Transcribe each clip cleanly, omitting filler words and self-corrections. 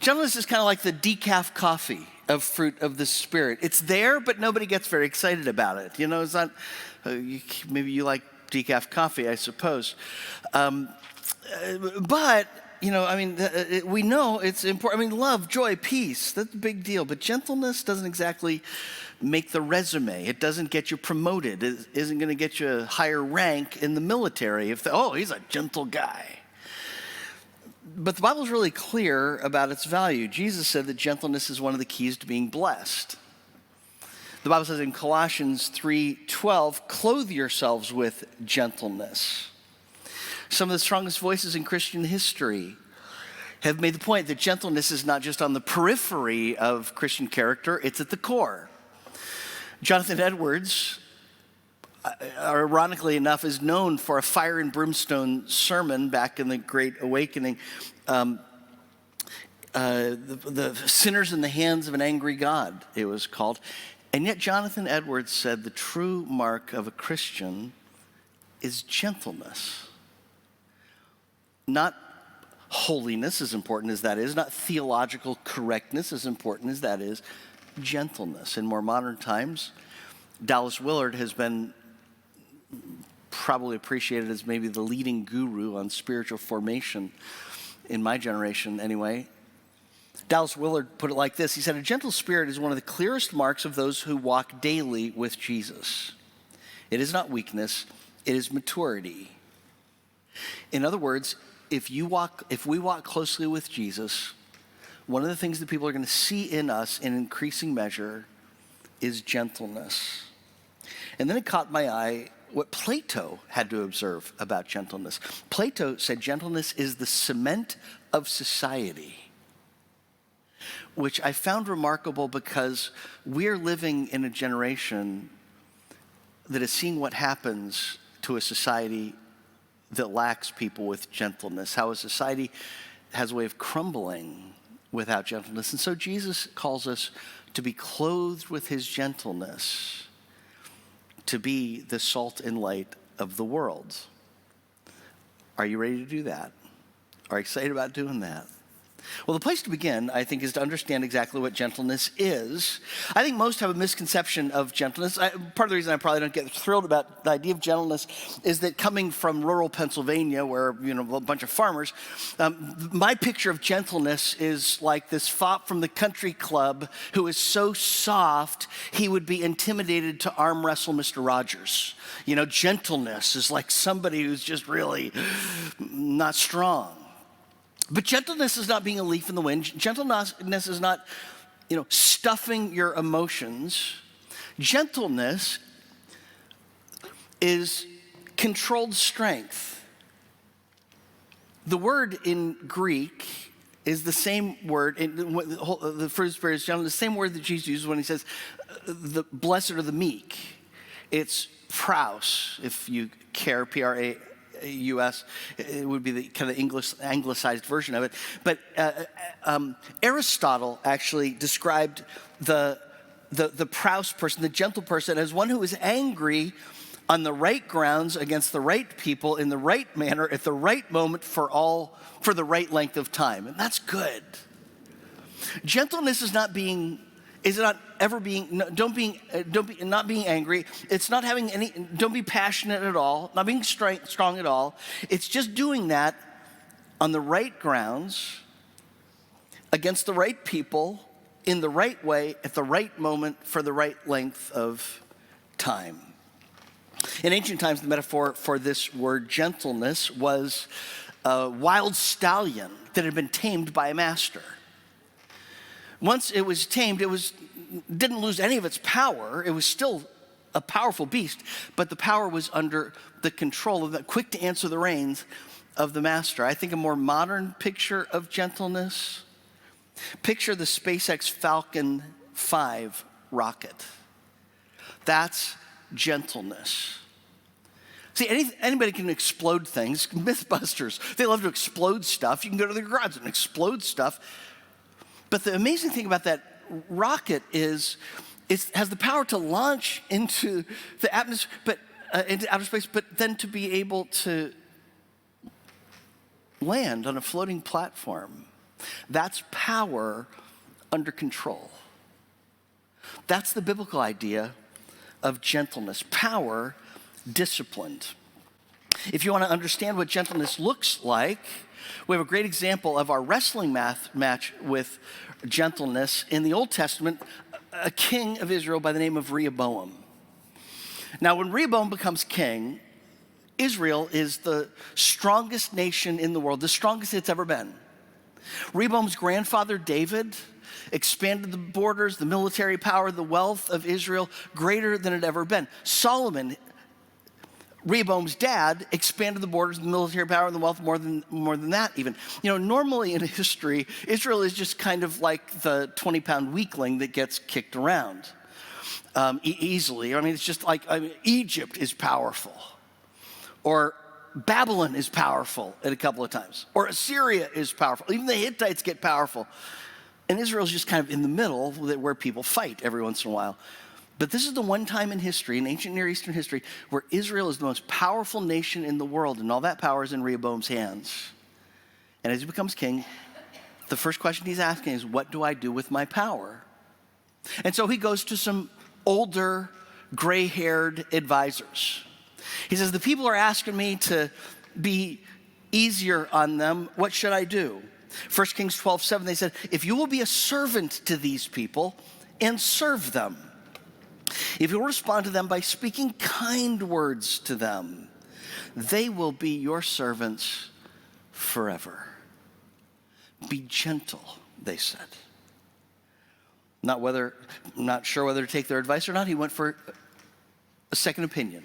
Gentleness is kind of like the decaf coffee of fruit of the Spirit. It's there, but nobody gets very excited about it. You know, it's not, maybe you like decaf coffee, I suppose. But, you know, I mean, we know it's important. I mean, love, joy, peace, that's a big deal. But gentleness doesn't exactly make the resume. It doesn't get you promoted. It isn't going to get you a higher rank in the military. He's a gentle guy. But the Bible's really clear about its value. Jesus said that gentleness is one of the keys to being blessed. The Bible says in Colossians 3:12, clothe yourselves with gentleness. Some of the strongest voices in Christian history have made the point that gentleness is not just on the periphery of Christian character, it's at the core. Jonathan Edwards, ironically enough, is known for a fire and brimstone sermon back in the Great Awakening. The sinners in the hands of an angry God, it was called. And yet Jonathan Edwards said the true mark of a Christian is gentleness. Not holiness, as important as that is, not theological correctness, as important as that is, gentleness. In more modern times, Dallas Willard has been probably appreciated as maybe the leading guru on spiritual formation in my generation anyway. Dallas Willard put it like this. He said, a gentle spirit is one of the clearest marks of those who walk daily with Jesus. It is not weakness, it is maturity. In other words, if we walk closely with Jesus, one of the things that people are going to see in us in increasing measure is gentleness. And then it caught my eye what Plato had to observe about gentleness. Plato said gentleness is the cement of society, which I found remarkable because we're living in a generation that is seeing what happens to a society that lacks people with gentleness, how a society has a way of crumbling without gentleness. And so Jesus calls us to be clothed with his gentleness, to be the salt and light of the world. Are you ready to do that? Are you excited about doing that? Well, the place to begin, I think, is to understand exactly what gentleness is. I think most have a misconception of gentleness. Part of the reason I probably don't get thrilled about the idea of gentleness is that coming from rural Pennsylvania, where, you know, a bunch of farmers, my picture of gentleness is like this fop from the country club who is so soft, he would be intimidated to arm wrestle Mr. Rogers. You know, gentleness is like somebody who's just really not strong. But gentleness is not being a leaf in the wind. Gentleness is not, stuffing your emotions. Gentleness is controlled strength. The word in Greek is the same word, the fruit of the Spirit is gentleness, the same word that Jesus uses when he says, the blessed are the meek. It's praus, if you care, Praus. It would be the kind of anglicized version of it. But Aristotle actually described the praus person, the gentle person, as one who is angry on the right grounds against the right people in the right manner at the right moment for the right length of time. And that's good. Gentleness is not being not being angry. It's not having don't be passionate at all, not being strong at all. It's just doing that on the right grounds, against the right people, in the right way, at the right moment, for the right length of time. In ancient times, the metaphor for this word gentleness was a wild stallion that had been tamed by a master. Once it was tamed, didn't lose any of its power. It was still a powerful beast, but the power was under the control of quick to answer the reins of the master. I think a more modern picture of gentleness, picture the SpaceX Falcon 5 rocket. That's gentleness. See, anybody can explode things. Mythbusters, they love to explode stuff. You can go to the garage and explode stuff. But the amazing thing about that rocket is it has the power to launch into the atmosphere, into outer space, but then to be able to land on a floating platform That's power under control. That's the biblical idea of gentleness, power disciplined. If you want to understand what gentleness looks like, we have a great example of our wrestling match with gentleness in the Old Testament, a king of Israel by the name of Rehoboam. Now, when Rehoboam becomes king, Israel is the strongest nation in the world, the strongest it's ever been. Rehoboam's grandfather, David, expanded the borders, the military power, the wealth of Israel greater than it had ever been. Solomon, Rehoboam's dad, expanded the borders, the military power, and the wealth more than that even. You know, normally in history, Israel is just kind of like the 20-pound weakling that gets kicked around easily. I mean, it's just like Egypt is powerful, or Babylon is powerful at a couple of times, or Assyria is powerful. Even the Hittites get powerful. And Israel's just kind of in the middle where people fight every once in a while. But this is the one time in history, in ancient Near Eastern history, where Israel is the most powerful nation in the world, and all that power is in Rehoboam's hands. And as he becomes king, the first question he's asking is, what do I do with my power? And so he goes to some older, gray-haired advisors. He says, the people are asking me to be easier on them. What should I do? 1 Kings 12:7, they said, if you will be a servant to these people and serve them, if you will respond to them by speaking kind words to them, they will be your servants forever. Be gentle, they said. Not sure whether to take their advice or not, he went for a second opinion.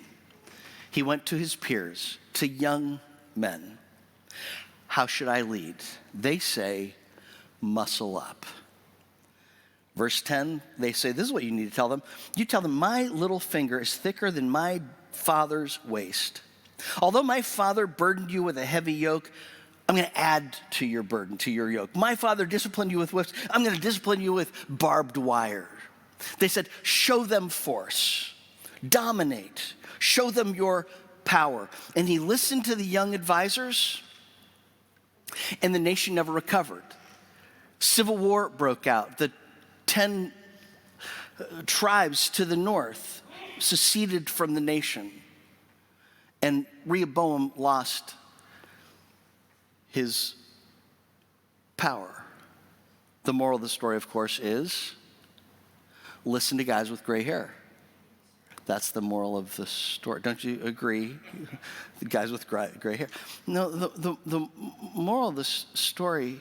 He went to his peers, to young men. How should I lead? They say, muscle up. Verse 10, they say, this is what you need to tell them. You tell them, my little finger is thicker than my father's waist. Although my father burdened you with a heavy yoke, I'm going to add to your burden, to your yoke. My father disciplined you with whips. I'm going to discipline you with barbed wire. They said, show them force, dominate, show them your power. And he listened to the young advisors, and the nation never recovered. Civil war broke out. The 10 tribes to the north seceded from the nation, and Rehoboam lost his power. The moral of the story, of course, is listen to guys with gray hair. That's the moral of the story. Don't you agree? The guys with gray hair. No, the moral of the story,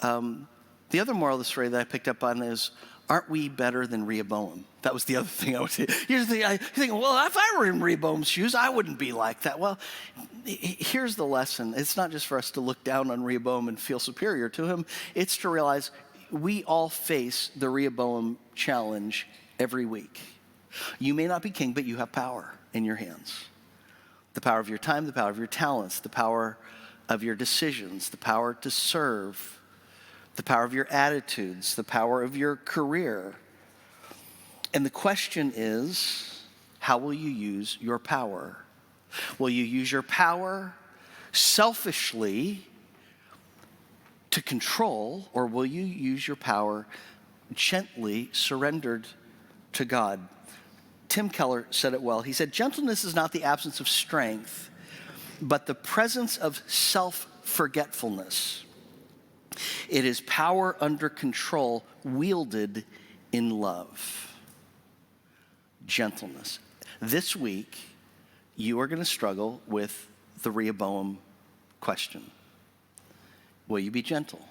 the other moral of the story that I picked up on is, aren't we better than Rehoboam? That was the other thing I would say. Here's the thing, I think, well, if I were in Rehoboam's shoes, I wouldn't be like that. Well, here's the lesson. It's not just for us to look down on Rehoboam and feel superior to him. It's to realize we all face the Rehoboam challenge every week. You may not be king, but you have power in your hands. The power of your time, the power of your talents, the power of your decisions, the power to serve, the power of your attitudes, the power of your career. And the question is, how will you use your power? Will you use your power selfishly to control, or will you use your power gently surrendered to God? Tim Keller said it well. He said, gentleness is not the absence of strength, but the presence of self-forgetfulness. It is power under control, wielded in love. Gentleness. This week, you are going to struggle with the Rehoboam question. Will you be gentle?